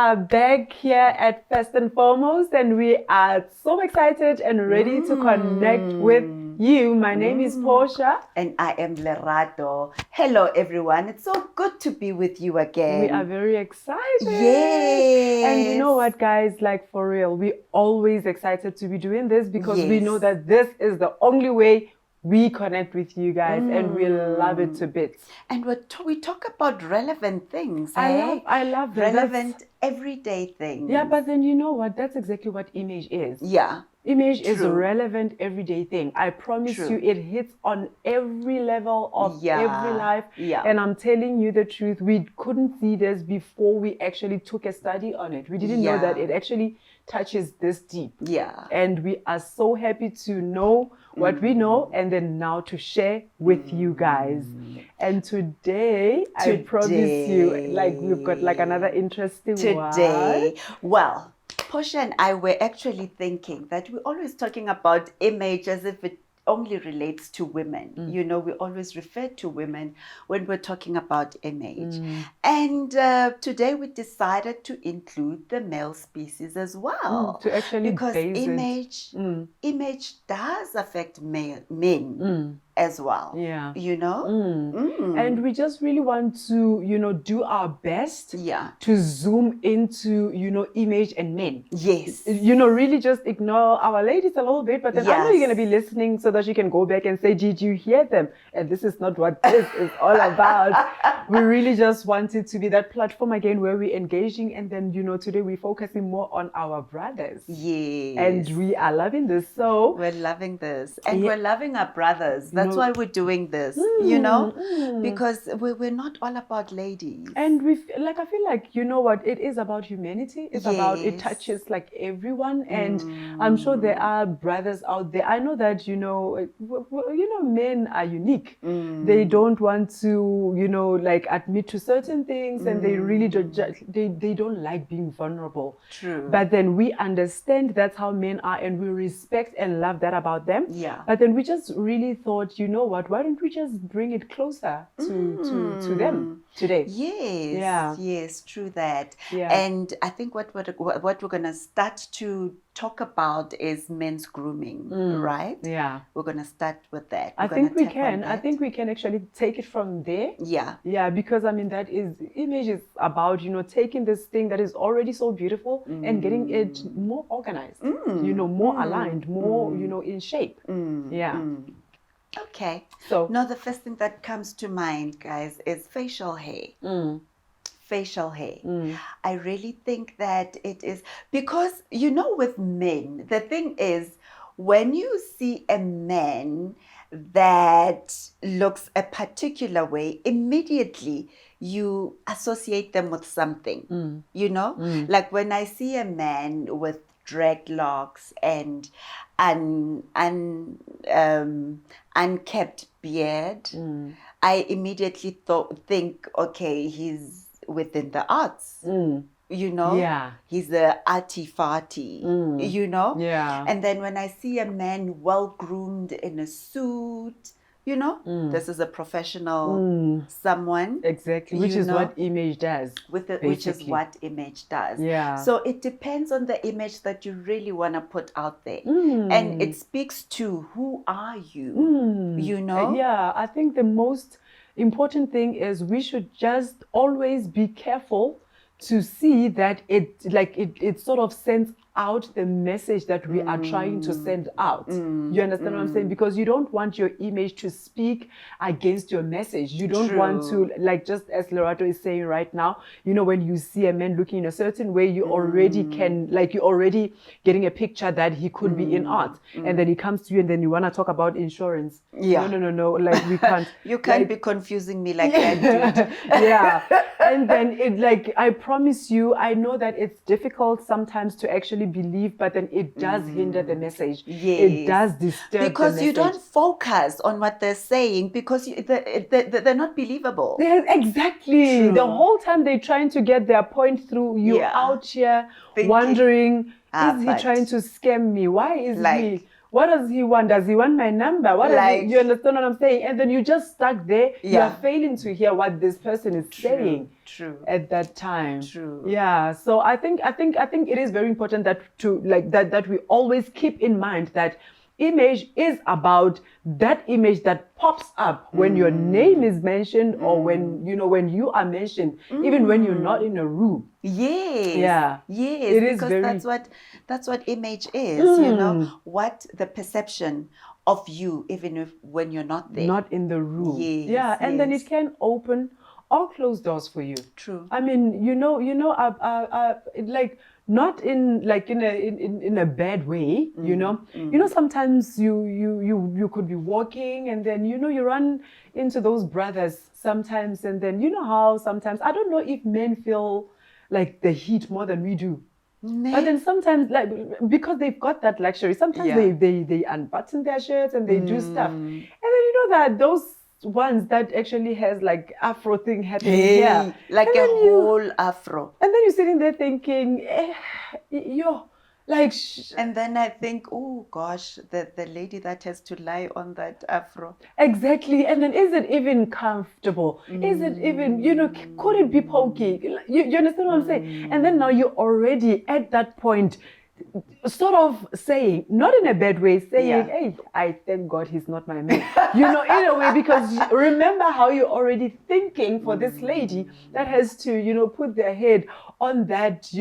are back here at First and Foremost, and we are so excited and ready to connect with you. My name is Portia. And I am Lerato. Hello, everyone. It's so good to be with you again. We are very excited. Yes. And you know what, guys? Like, for real, we're always excited to be doing this because we Yes. know that this is the only way we connect with you guys, and we love it to bits. And we talk about relevant things. I love that. Relevant, everyday things. Yeah, but then you know what? That's exactly what image is. Yeah. Image is a True. relevant everyday thing. I promise True. you, it hits on every level of Yeah. every life. Yeah. And I'm telling you the truth, we couldn't see this before we actually took a study on it. We didn't know Yeah. that it actually touches this deep. Yeah. And we are so happy to know what we know and then now to share with you guys. And today, I promise you, like, we've got like another interesting Today, one. well, Portia and I were actually thinking that we're always talking about image as if it only relates to women. You know, we always refer to women when we're talking about image. And today we decided to include the male species as well. To actually because base image does affect men as well. Yeah. You know? And we just really want to, you know, do our best Yeah. to zoom into, you know, image and men. Yes. You know, really just ignore our ladies a little bit, but then I know you're going to be listening so that you can go back and say, did you hear them? And this is not what this is all about. We really just wanted to be that platform again where we're engaging. And then, you know, today we're focusing more on our brothers. Yes. And we are loving this. So we're loving this. And we're loving our brothers. That's why we're doing this, you know, because we're not all about ladies. And I feel like, you know what, it is about humanity. It's about, it touches like everyone. And I'm sure there are brothers out there. I know that, you know, men are unique. They don't want to, you know, like admit to certain things, and they really they don't like being vulnerable. True. But then we understand that's how men are, and we respect and love that about them. Yeah. But then we just really thought, you know what, why don't we just bring it closer to them today? Yes. Yeah. Yes, true that. Yeah. And I think what we're going to start to talk about is men's grooming, right? Yeah. We're going to start with that. I think we can actually take it from there. Yeah. Yeah, because I mean, image is about, you know, taking this thing that is already so beautiful and getting it more organized, you know, more aligned, more, you know, in shape. Yeah. Okay. So now the first thing that comes to mind, guys, is facial hair. Facial hair. I really think that it is because, you know, with men, the thing is, when you see a man that looks a particular way, immediately you associate them with something, you know? Like when I see a man with dreadlocks and unkept beard, I immediately think, okay, he's within the arts. You know, Yeah. he's the arty-farty, you know? Yeah. And then when I see a man well-groomed in a suit, you know, this is a professional someone. Exactly, which you is know, what image does. which is what image does. Yeah. So it depends on the image that you really want to put out there. And it speaks to who are you, you know? Yeah, I think the most important thing is we should just always be careful to see that it sort of sends out the message that we are trying to send out. You understand what I'm saying? Because you don't want your image to speak against your message. You don't want to, like, just as Lerato is saying right now, you know, when you see a man looking in a certain way, you already you're already getting a picture that he could be in art. And then he comes to you and then you want to talk about insurance. Yeah. No, like we can't. You can't be confusing me like that, dude. Yeah. And then I promise you, I know that it's difficult sometimes to actually believe, but then it does hinder the message. Yes. It does disturb because the you message. don't focus on what they're saying because they're not believable. Yeah, exactly. True. The whole time they're trying to get their point through, you're out here Thinking, wondering, is he but trying to scam me? Why is he? What does he want? Does he want my number? What Like, you understand what I'm saying? And then you just stuck there. Yeah. You are failing to hear what this person is saying True. at that time. True. Yeah. So I think it is very important that that we always keep in mind that image is about that image that pops up when your name is mentioned or when you are mentioned, even when you're not in a room. Yes. Yeah. Yes. It is because very... that's what image is. You know, what the perception of you, even if when you're not there. Not in the room. Yes. Yeah. And then yes. it can open or close doors for you. True. I mean, like not in a bad way, you know. You know, sometimes you could be walking and then you run into those brothers sometimes, and then you know how sometimes, I don't know if men feel like the heat more than we do. But then sometimes, like, because they've got that luxury, sometimes they unbutton their shirts and they do stuff. And then you know that those ones that actually has like Afro thing happening here. Like and a whole Afro. And then you're sitting there thinking, like... And then I think, oh gosh, the lady that has to lie on that Afro. Exactly. And then is it even comfortable? Is it even, could it be pokey? You understand what I'm saying? And then now you're already at that point, sort of saying, not in a bad way, saying, hey, I thank God he's not my man. In a way, because remember how you're already thinking for this lady that has to, put their head on that,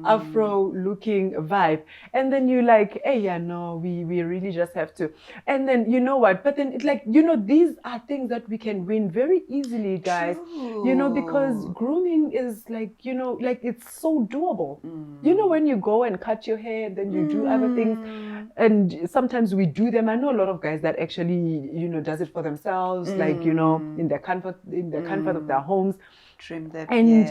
Afro looking vibe. And then you're like, hey, yeah, no, we really just have to. And then, you know what? But then it's like, these are things that we can win very easily, guys. True. Because grooming is like, like it's so doable. When you go and cut your hair, and then you do other things, and sometimes we do them. I know a lot of guys that actually, does it for themselves, like, in the comfort of their homes. Trim them. And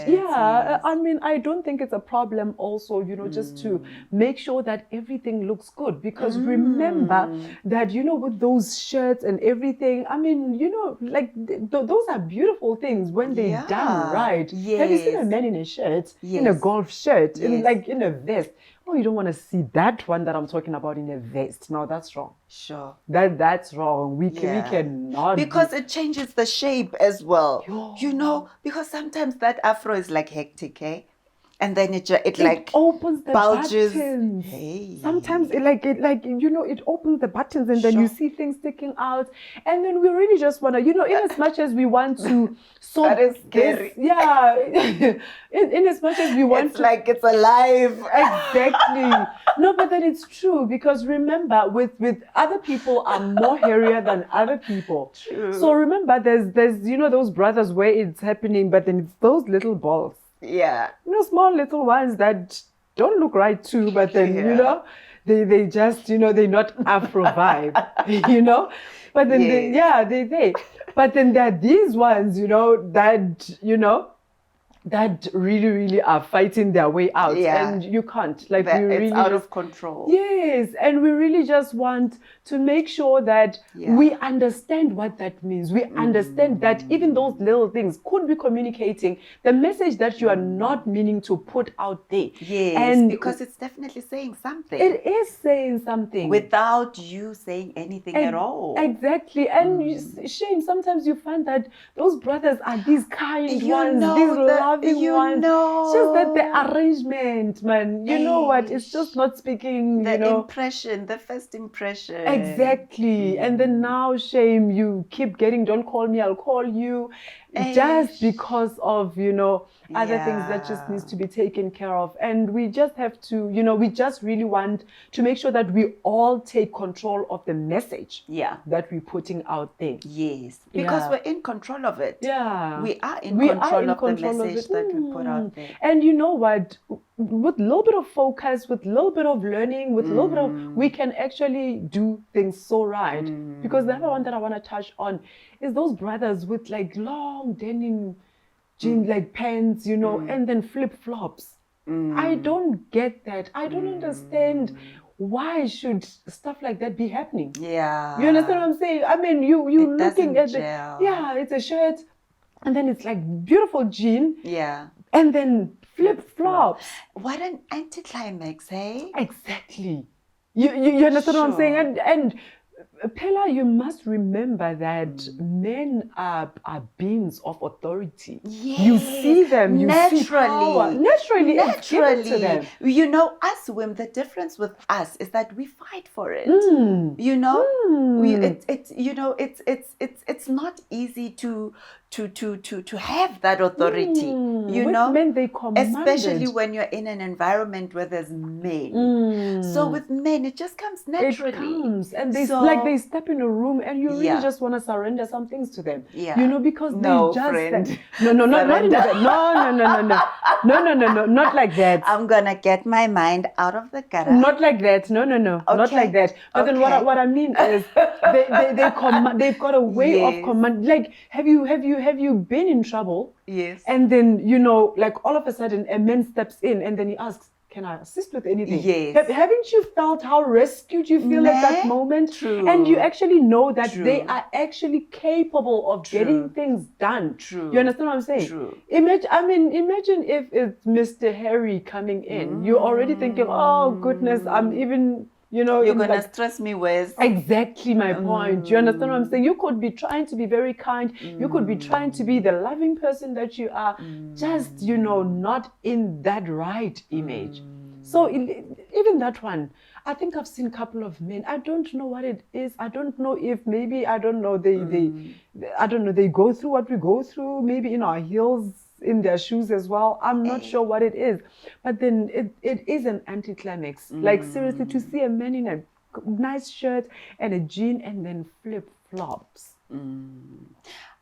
I mean, I don't think it's a problem also, just to make sure that everything looks good. Because remember that, with those shirts and everything, I mean, like those are beautiful things when they're done right. Yes. Have you seen a man in a shirt, in a golf shirt, in a vest? Oh, you don't want to see that one that I'm talking about in a vest. No, that's wrong. Sure. That's wrong. We cannot. Because it changes the shape as well. Because sometimes that Afro is like hectic, eh? And then it like opens the bulges. buttons. Hey. Sometimes it opens the buttons, and then you see things sticking out, and then we really just want to, in as much as we want to that is scary. In as much as we want it's like it's alive. Exactly. No, but then it's true, because remember, with other people are more hairier than other people. True. So remember, there's those brothers where it's happening, but then it's those little balls. Yeah. Small little ones that don't look right too, but then, they just, they're not Afro vibe, but then but then there are these ones, that really, really are fighting their way out. Yeah. And you can't. Like, it's really out of control. Yes. And we really just want to make sure that we understand what that means. We understand that even those little things could be communicating the message that you are not meaning to put out there. Yes, and because it's definitely saying something. It is saying something. Without you saying anything at all. Exactly. And shame, sometimes you find that those brothers are these kind ones, these loving ones. It's just that the arrangement, man, you know what? It's just not speaking, impression, the first impression. Exactly. And then now, shame, you keep getting, don't call me, I'll call you. Just because of, other things that just needs to be taken care of. And we just have to, we just really want to make sure that we all take control of the message that we're putting out there. Yes, because we're in control of it. Yeah. We are in control of the message that we put out there. And you know what? With a little bit of focus, with a little bit of learning, with a little bit of, we can actually do things so right. Because the other one that I want to touch on is those brothers with like long denim jeans, like pants, and then flip-flops. I don't get that. I don't understand why should stuff like that be happening. Yeah. You understand what I'm saying? I mean, you looking at gel. it's a shirt, and then it's like beautiful jean. Yeah. And then flip-flops. What an anticlimax, hey? Exactly. You understand what I'm saying? Sure. And Pella, you must remember that men are beings of authority. Yes, You see them, you see power. naturally, It's given to them. You know, us women, the difference with us is that we fight for it. Mm. You know, Mm. it's you know, it's not easy to have that authority. You With know, men, they command especially it. when you're in an environment where there's men. Mm. So with men, it just comes naturally. It comes, and they So- like they step in a room, and you really Yeah. just want to surrender some things to them. Yeah. You know, because No, they just friend. no, not in Surrender. that. No, not like that. I'm gonna get my mind out of the gutter. Not like that. No, not Okay. like that. But then Okay. what I mean is they've got a way of Yes. command. Like, have you been in trouble? Yes. And then, you know, like all of a sudden a man steps in and then he asks, can I assist with anything? Yes. Haven't you felt how rescued you feel at that Nah, moment? true. And you actually know that True. they are actually capable of True. getting things done. True. You understand what I'm saying? True. Imagine if it's Mr. Harry coming in. You're already thinking, oh goodness, I'm even, you know, You're in gonna like, stress me with. exactly my point. You understand what I'm saying? You could be trying to be very kind. You could be trying to be the loving person that you are, just, you know, not in that right image. So even that one, I think I've seen a couple of men. I don't know what it is. I don't know if maybe, I don't know, they go through what we go through, maybe in our heels, in their shoes as well. I'm not sure what it is. But then it is an anticlimax. Like seriously, to see a man in a nice shirt and a jean and then flip-flops.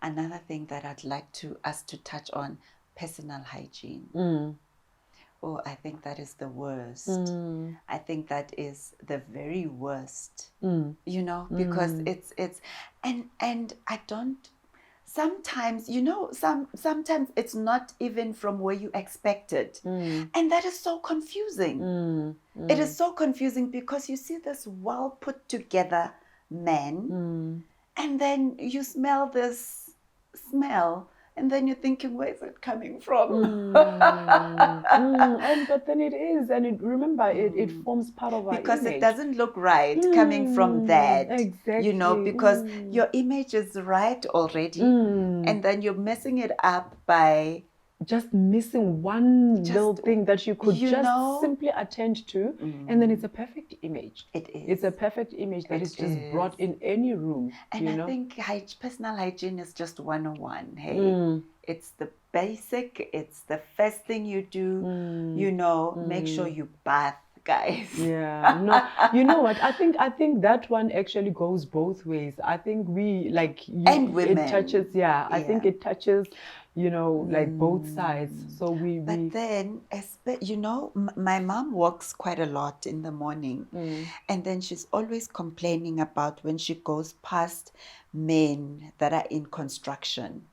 Another thing that I'd like us to touch on, personal hygiene. Oh, I think that is the worst. I think that is the very worst. You know, because it's and I don't. Sometimes, you know, sometimes it's not even from where you expected, and that is so confusing. It is so confusing because you see this well put together man, and then you smell this smell. And then you're thinking, where is it coming from? But then it is, and remember, it forms part of our because image. it doesn't look right coming from that. Exactly. You know, because your image is right already, and then you're messing it up by just missing one little thing that you could simply attend to, and then it's a perfect image. It is. It's a perfect image that is just brought in any room. And I think personal hygiene is just 101. Hey, it's the basic. It's the first thing you do. You know, make sure you bath, guys. Yeah, no, you know what? I think that one actually goes both ways. I think we and women. It touches. Yeah, I think it touches. You know, like both sides. So But then, you know, my mom works quite a lot in the morning, and then she's always complaining about when she goes past men that are in construction.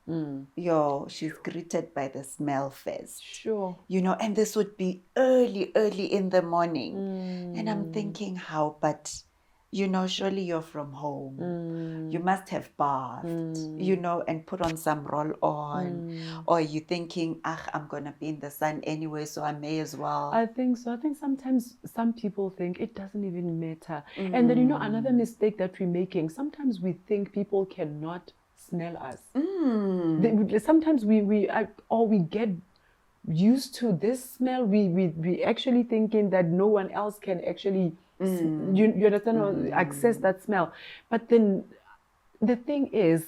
She's greeted by the smell first. Sure. You know, and this would be early in the morning, and I'm thinking, how? But you know, surely you're from home. You must have bathed, you know, and put on some roll-on. Or you're thinking, I'm going to be in the sun anyway, so I may as well. I think so. I think sometimes some people think it doesn't even matter. And then, you know, another mistake that we're making, sometimes we think people cannot smell us. Sometimes we get used to this smell. We actually thinking that no one else can actually you understand or access that smell. But then the thing is,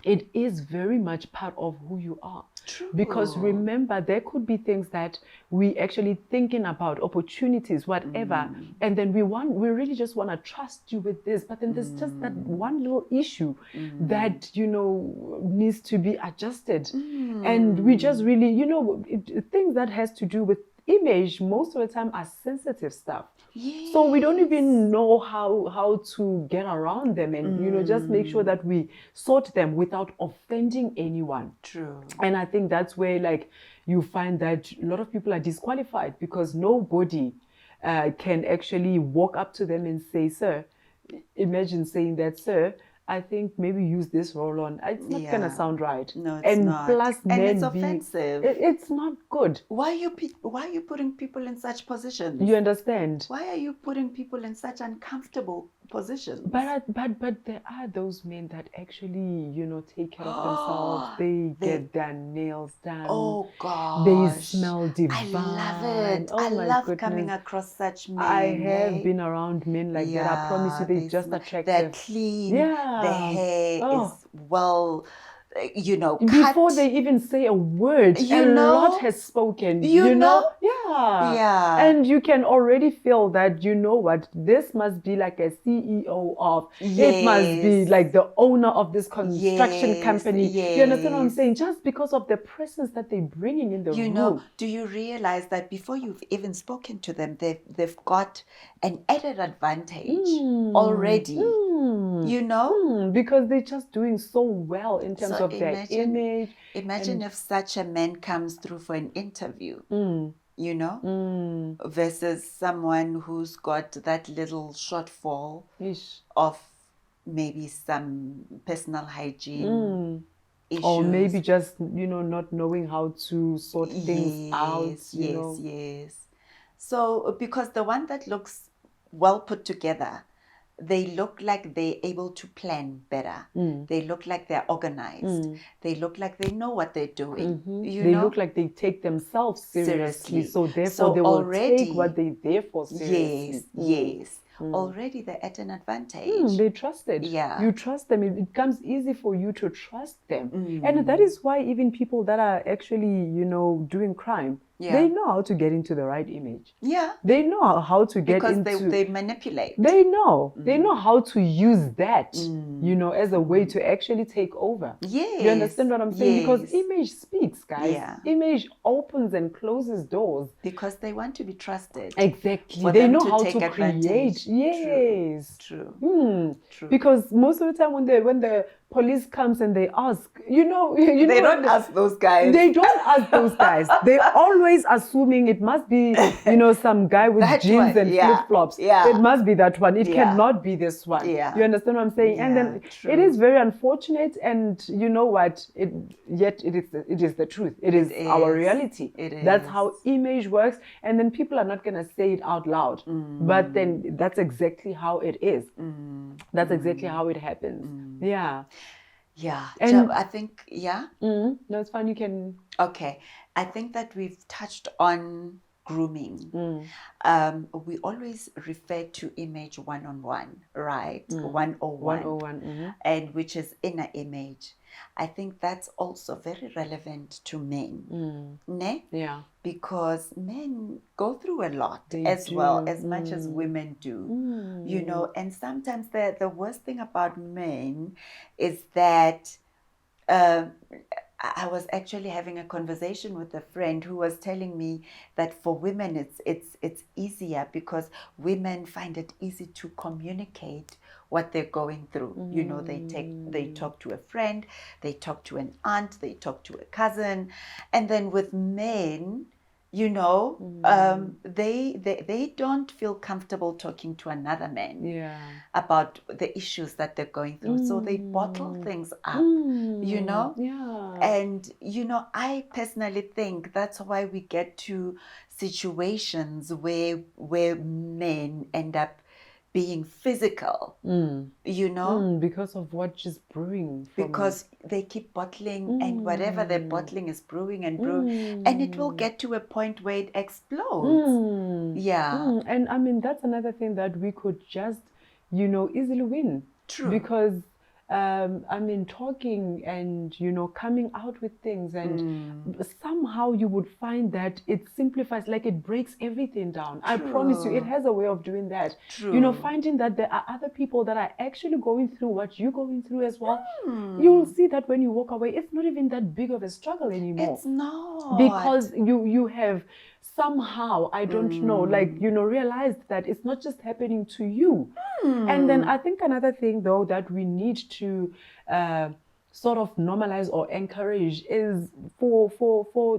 it is very much part of who you are. True. Because remember, there could be things that we actually thinking about, opportunities, whatever, and then we really just want to trust you with this, but then there's just that one little issue that, you know, needs to be adjusted. And we just really, you know, things that has to do with image most of the time are sensitive stuff. Yes. So we don't even know how to get around them and, you know, just make sure that we sort them without offending anyone. True. And I think that's where, like, you find that a lot of people are disqualified because nobody can actually walk up to them and say, sir, imagine saying that, sir, I think maybe use this roll on. It's not Yeah. gonna sound right. No, it's and not. plus And men it's offensive. it's not good. Why are you putting people in such positions? You understand? Why are you putting people in such uncomfortable positions? But there are those men that actually, take care of themselves. They get their nails done. Oh gosh. They smell divine. I love it. Oh I my love goodness. coming across such men. I have eh? been around men like that. I promise you, they just attractive. They're clean. Yeah. Their hair Oh. is well, cut. Before they even say a word, a lot has spoken. You know? Yeah. Yeah. And you can already feel that, what, this must be like a CEO of, it must be like the owner of this construction company. You understand what I'm saying? Just because of the presence that they're bringing in the room. Do you realize that before you've even spoken to them, they've got an added advantage already? Because they're just doing so well in terms of their image. Imagine if such a man comes through for an interview, versus someone who's got that little shortfall of maybe some personal hygiene issues. Or maybe just, not knowing how to sort things out. Yes. So, because the one that looks well put together, they look like they're able to plan better. They look like they're organized. They look like they know what they're doing. They look like they take themselves seriously. So therefore they will take what they're there for seriously. Yes. Already they're at an advantage. They trusted. Yeah. You trust them. It becomes easy for you to trust them. And that is why even people that are actually, doing crime, they know how to get into the right image. Yeah. They know how to get into... Because they manipulate. They know. They know how to use that, as a way to actually take over. Yes. You understand what I'm saying? Yes. Because image speaks, guys. Yeah. Image opens and closes doors. Because they want to be trusted. Exactly. They know how to create. Yes. True. Because most of the time when the police comes and they ask, they don't ask those guys. They don't ask those guys. They're always assuming it must be, some guy with jeans and flip-flops. Yeah. It must be that one. It cannot be this one. Yeah. You understand what I'm saying? And then it is very unfortunate, and you know what? It is the truth. It is our reality. That's how image works. And then people are not going to say it out loud. But then that's exactly how it is. That's exactly how it happens. Yeah. Yeah. And so I think, no, it's fine. You can. Okay. I think that we've touched on grooming. We always refer to image 101, right? 101. 101. And which is inner image. I think that's also very relevant to men. Ne? Yeah. Because men go through a lot as well, as much as women do. And sometimes the worst thing about men is that I was actually having a conversation with a friend who was telling me that for women it's easier because women find it easy to communicate what they're going through. They talk to a friend, they talk to an aunt, they talk to a cousin, and then with men, they don't feel comfortable talking to another man about the issues that they're going through. So they bottle things up, Yeah. And, I personally think that's why we get to situations where men end up being physical, because of what just brewing. Because they keep bottling, and whatever they're bottling is brewing and brewing, and it will get to a point where it explodes. Yeah. And I mean, that's another thing that we could just, easily win. True. Because talking and, coming out with things, and somehow you would find that it simplifies, like it breaks everything down. True. I promise you, it has a way of doing that. True. Finding that there are other people that are actually going through what you're going through as well. You'll see that when you walk away, it's not even that big of a struggle anymore. It's not. Because you have somehow, I don't know, realized that it's not just happening to you. And then I think another thing, though, that we need to sort of normalize or encourage is for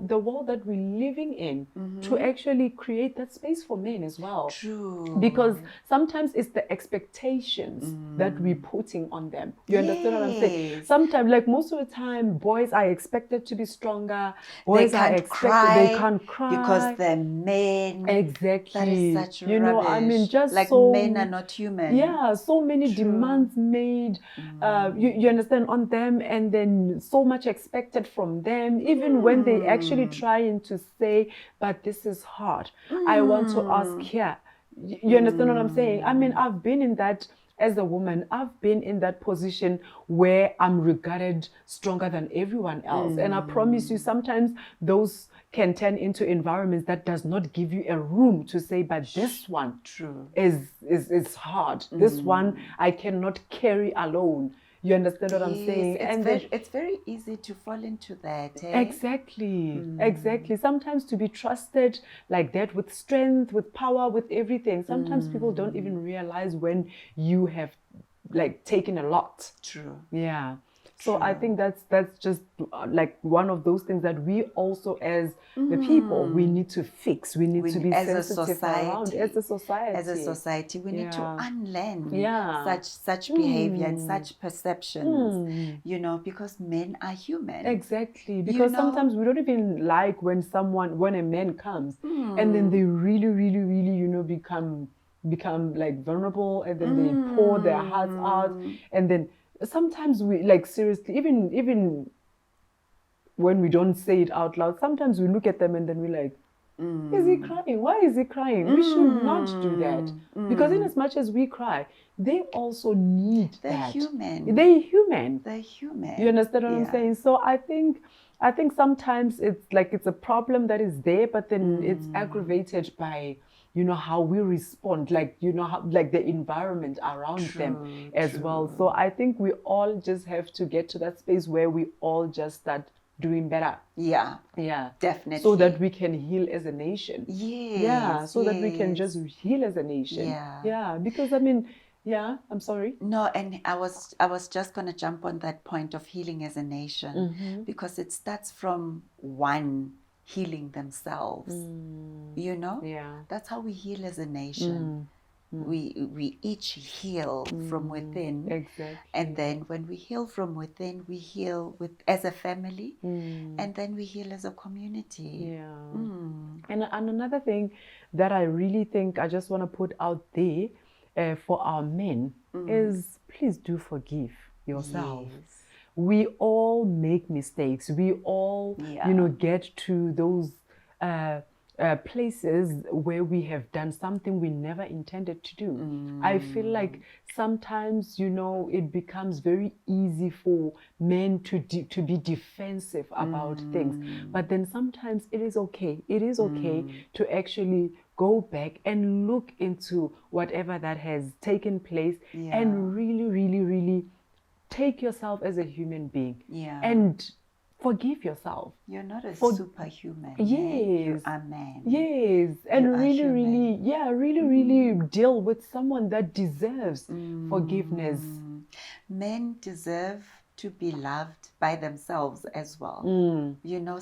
the world that we're living in to actually create that space for men as well. True. Because sometimes it's the expectations that we're putting on them. You understand what I'm saying? Yes. Sometimes, like most of the time, boys are expected to be stronger. Boys They are can't expected cry they can't cry because they're men. Exactly. That is such you know, I mean, rubbish. just like so men are not human. yeah, so many True. demands made. You understand on them, and then so much expected from them. Even when they actually trying to say, "But this is hard. I want to ask here." You understand what I'm saying? I mean, I've been in that. As a woman, I've been in that position where I'm regarded stronger than everyone else. And I promise you, sometimes those can turn into environments that does not give you a room to say, but this one True. is hard. This one I cannot carry alone. You understand what I'm saying? It's very easy to fall into that. Exactly. Sometimes to be trusted like that with strength, with power, with everything. Sometimes people don't even realize when you have like taken a lot. True. Yeah. So I think that's just like one of those things that we also as the people we need to fix. We need to be sensitive around as a society. As a society, we need to unlearn such behavior and such perceptions. You know, because men are human. Exactly. Because sometimes we don't even like when a man comes and then they really, you know, become like vulnerable, and then they pour their hearts out, and then sometimes we like seriously, even when we don't say it out loud, sometimes we look at them and then we're like, is he crying? Why is he crying? We should not do that. Because in as much as we cry, they also need that. Human. They're human. They're human. You understand what I'm saying? So I think sometimes it's like it's a problem that is there, but then it's aggravated by, you know, how we respond, like, you know, how, like the environment around them as well. So I think we all just have to get to that space where we all just start doing better. Yeah, definitely. So that we can heal as a nation. Yes. That we can just heal as a nation. Because I mean, I'm sorry. No, and I was just going to jump on that point of healing as a nation, because it starts from one healing themselves. You know? That's how we heal as a nation. We each heal from within. Exactly. And then when we heal from within, we heal as a family, and then we heal as a community. And another thing that I really think I just want to put out there for our men is, please do forgive yourself. We all make mistakes. We all, you know, get to those places where we have done something we never intended to do. I feel like sometimes, you know, it becomes very easy for men to be defensive about things. But then sometimes it is okay. It is okay to actually go back and look into whatever that has taken place and really take yourself as a human being and forgive yourself. You're not a superhuman. Yes. You are man. Yes. And really deal with someone that deserves forgiveness. Men deserve to be loved by themselves as well. You know,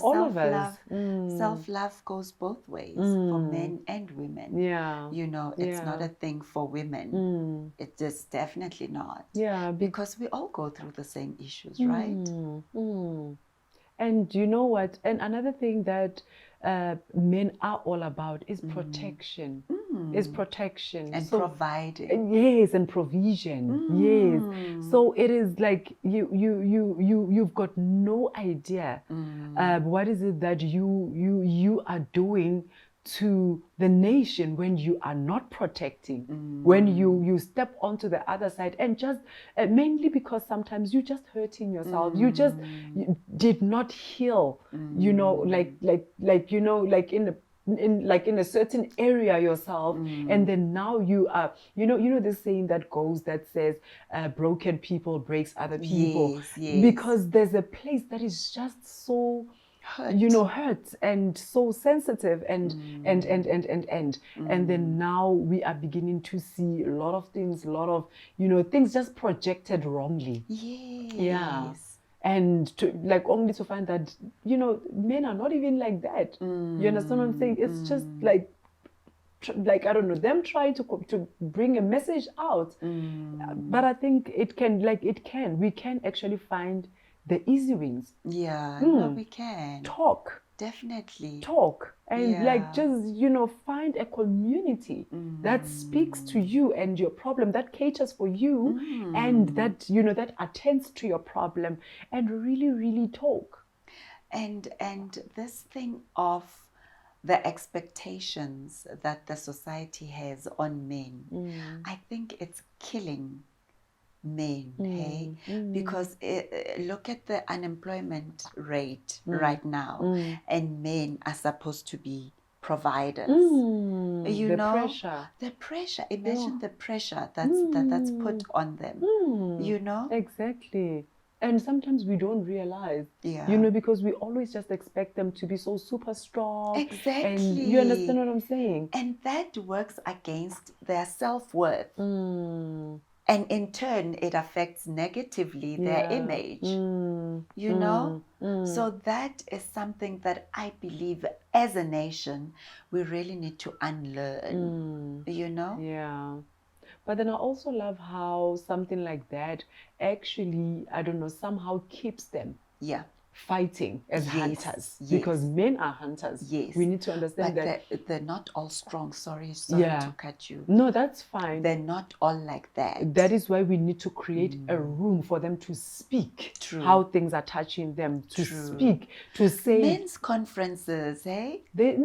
self-love goes both ways for men and women. You know, it's not a thing for women. It's just definitely not. Because we all go through the same issues, right? And you know what? And another thing that men are all about is protection. Is protection and providing. Yes, and provision. Yes. So it is like you've got no idea what is it that you are doing to the nation when you are not protecting, when you step onto the other side, and just mainly because sometimes you just hurting yourself, you just did not heal, you know, like you know, like in a certain area yourself, and then now you are, you know this saying that goes that says broken people breaks other people. Because there's a place that is just so hurt and so sensitive and then now we are beginning to see a lot of things, things just projected wrongly. and to like only to find that, you know, men are not even like that. You understand what I'm saying? It's just like I don't know, them trying to bring a message out. But I think we can actually find the easy wins. Yeah, no, we can. Definitely Talk and like just, you know, find a community that speaks to you and your problem, that caters for you, and that, you know, that attends to your problem, and really, really talk. And this thing of the expectations that the society has on men, I think it's killing men, hey? Because look at the unemployment rate right now, and men are supposed to be providers. You The know, pressure. Imagine the pressure that's put on them. You know, exactly. And sometimes we don't realize, Yeah. you know, because we always just expect them to be so super strong. Exactly. And you understand what I'm saying? And that works against their self-worth. And in turn, it affects negatively their image. You know? So that is something that I believe as a nation, we really need to unlearn. You know? Yeah. But then I also love how something like that actually, I don't know, somehow keeps them fighting as hunters. Because men are hunters. Yes. We need to understand but that they're not all strong. Sorry to cut you. No, that's fine. They're not all like that. That is why we need to create a room for them to speak how things are touching them, to speak, to say. Men's conferences, hey? They're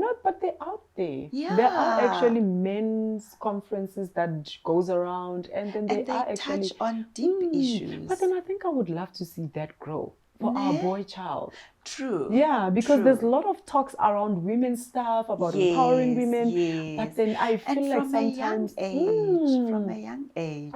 out there. Yeah. There are actually men's conferences that goes around, and then they are actually touch on deep issues. But then I think I would love to see that grow for our boy child. True. Yeah, because there's a lot of talks around women's stuff, about empowering women. But then I feel like sometimes from a young age,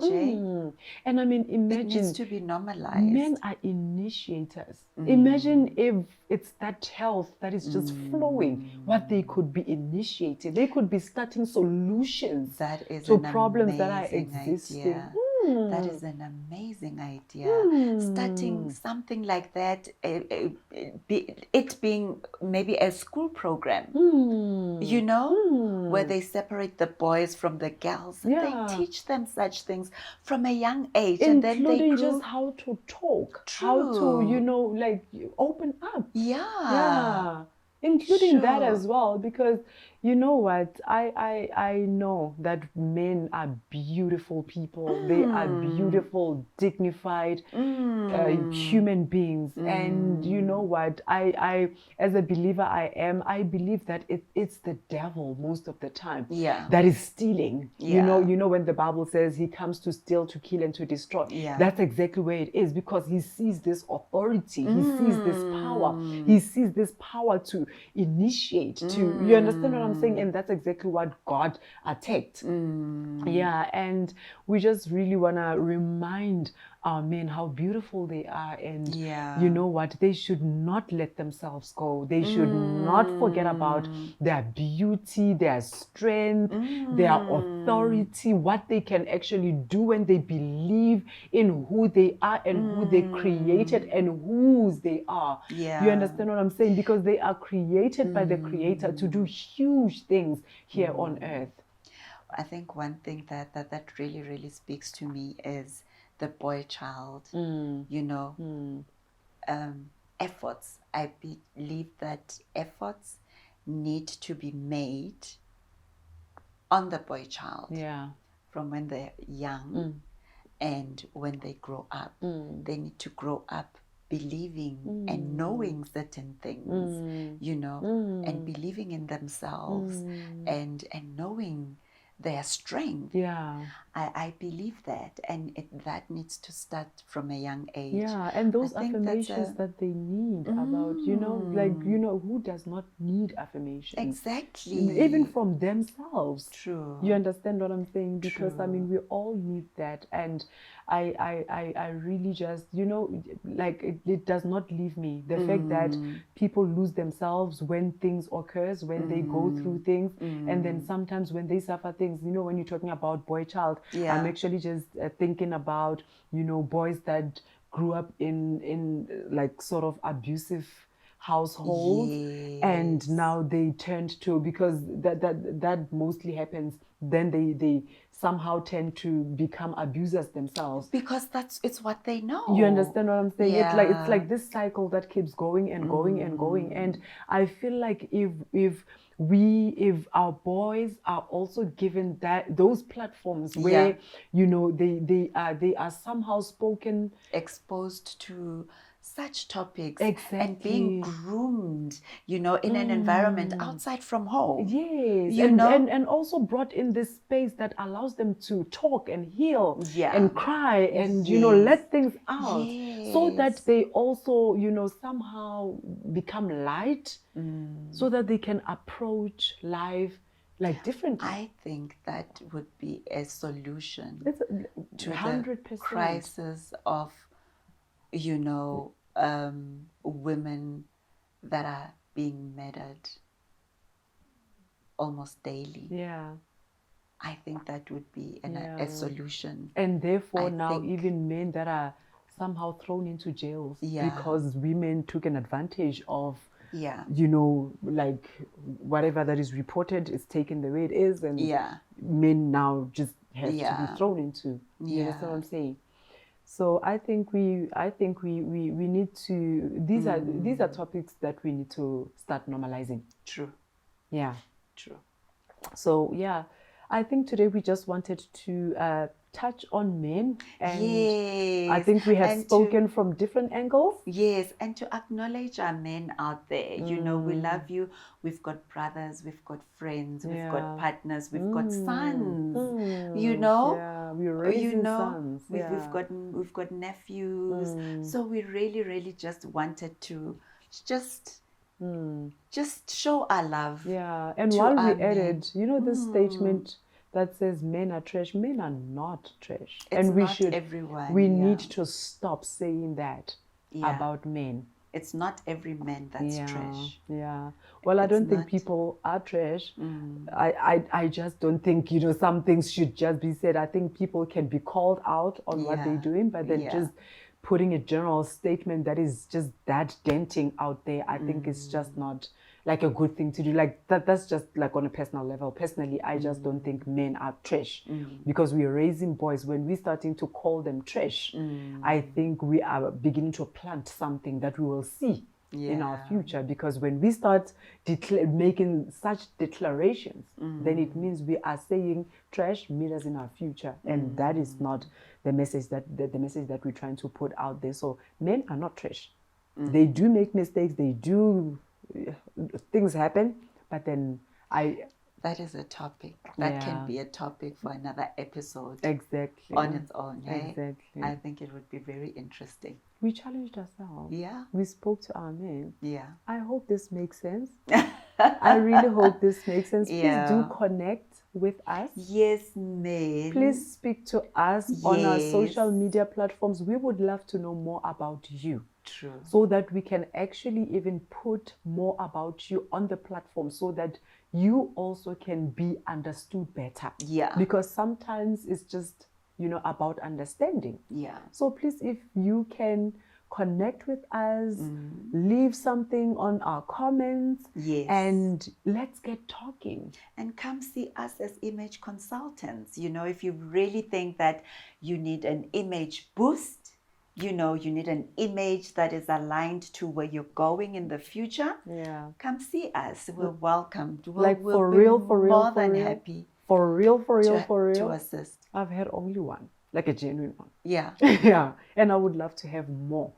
and I mean, imagine it needs to be normalized. Men are initiators. Imagine if it's that health that is just flowing, what they could be initiating. They could be starting solutions to problems that are existing. That is an amazing idea. Starting something like that, it being maybe a school program, you know, where they separate the boys from the girls. They teach them such things from a young age. Including and then they just how to talk, how to, you know, like open up. Yeah. Including that as well, because you know what, I know that men are beautiful people. They are beautiful, dignified human beings. And you know what, I as a believer, I believe that it's the devil most of the time that is stealing. You know when the Bible says he comes to steal, to kill, and to destroy, that's exactly where it is, because he sees this authority, he sees this power, he sees this power to initiate, to, you understand what I'm saying? And that's exactly what God attacked. Yeah, and we just really want to remind our men how beautiful they are, and you know what, they should not let themselves go. They should not forget about their beauty, their strength, their authority, what they can actually do when they believe in who they are and who they created and whose they are. You understand what I'm saying? Because they are created by the Creator to do huge things here on earth. I think one thing that really, really speaks to me is the boy child, you know, efforts. I believe that efforts need to be made on the boy child from when they're young and when they grow up. They need to grow up believing and knowing certain things, you know, and believing in themselves and knowing their strength. I believe that, and that needs to start from a young age. And those affirmations that they need about, you know, like, you know, who does not need affirmations? Exactly. Even from themselves. True. You understand what I'm saying? Because I mean, we all need that, and I really just, you know, like it does not leave me. The fact that people lose themselves when things occurs, when they go through things, and then sometimes when they suffer things, you know, when you're talking about boy child, I'm actually just thinking about, you know, boys that grew up in like sort of abusive households, and now they turned to, because that mostly happens, then they somehow tend to become abusers themselves, because it's what they know. you understand what I'm saying? Yeah. It's like this cycle that keeps going and going and going. And I feel like if our boys are also given those platforms where they are somehow exposed to such topics, exactly, and being groomed, in an environment outside from home. Yes, and also brought in this space that allows them to talk and heal and cry and let things out, so that they also somehow become light, so that they can approach life like differently. I think that would be a solution to 100%. the crisis of women that are being murdered almost daily. I think that would be a solution. And therefore even men that are somehow thrown into jails because women took an advantage of like whatever that is reported is taken the way it is, and men now just have to be thrown into. You understand what I'm saying? So I think we need to, these are topics that we need to start normalizing. True. Yeah. True. So I think today we just wanted to touch on men, and I think we have spoken from different angles. Yes, and to acknowledge our men out there. We love you. We've got brothers, we've got friends, we've got partners, we've got sons. We're raising sons. We've got nephews. So we really just wanted to just show our love. And while we added, this statement that says men are trash. Men are not trash. It's and we not should everyone. We need to stop saying that about men. It's not every man that's trash. Well, I don't think people are trash. I just don't think, some things should just be said. I think people can be called out on what they're doing, but then just putting a general statement that is just that denting out there, I think it's just not like a good thing to do. Like that's just like on a personal level. Personally, I just don't think men are trash, because we are raising boys. When we're starting to call them trash, I think we are beginning to plant something that we will see in our future, because when we start making such declarations, then it means we are saying trash meet us in our future, and that is not the message that we're trying to put out there. So men are not trash. They do make mistakes, they do things happen, but then that is a topic that can be a topic for another episode. Exactly. On its own. Exactly. I think it would be very interesting. We challenged ourselves. Yeah. We spoke to our men. Yeah. I hope this makes sense. I really hope this makes sense. Please do connect with us. Yes, men. Please speak to us on our social media platforms. We would love to know more about you. True. So that we can actually even put more about you on the platform, so that you also can be understood better. Yeah. Because sometimes it's just, about understanding. Yeah. So please, if you can connect with us, leave something on our comments, and let's get talking. And come see us as image consultants. If you really think that you need an image boost, you need an image that is aligned to where you're going in the future, come see us. We're welcomed. Like we'll for be real, more than happy. For real, to assist. I've had only one, like a genuine one. Yeah. Yeah. And I would love to have more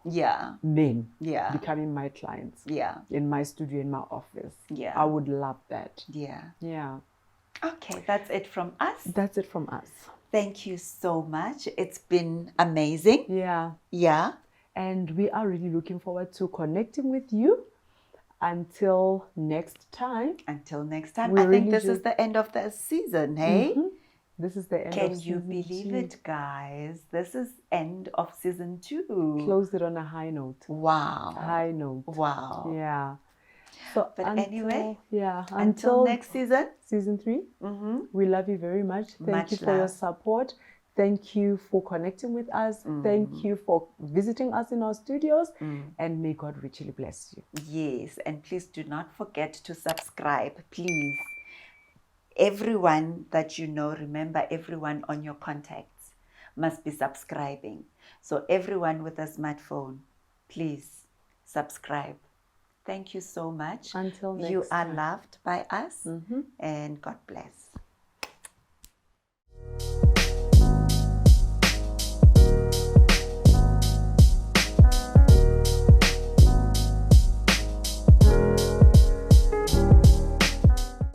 men becoming my clients. Yeah. In my studio, in my office. Yeah. I would love that. Yeah. Yeah. Okay, that's it from us. That's it from us. Thank you so much. It's been amazing. Yeah. Yeah. And we are really looking forward to connecting with you. Until next time. I think this is the end of the season, hey? This is the end of season 2. Can you believe it, guys? This is end of season 2. Closed it on a high note. Wow. High note. Wow. Yeah. So until next season. Season 3. We love you very much. Thank you for your support. Thank you for connecting with us. Thank you for visiting us in our studios. And may God richly bless you. Yes, and please do not forget to subscribe, please. Everyone that you know, remember, everyone on your contacts must be subscribing. So everyone with a smartphone, please subscribe. Thank you so much. Until next You are time. loved by us, and God bless.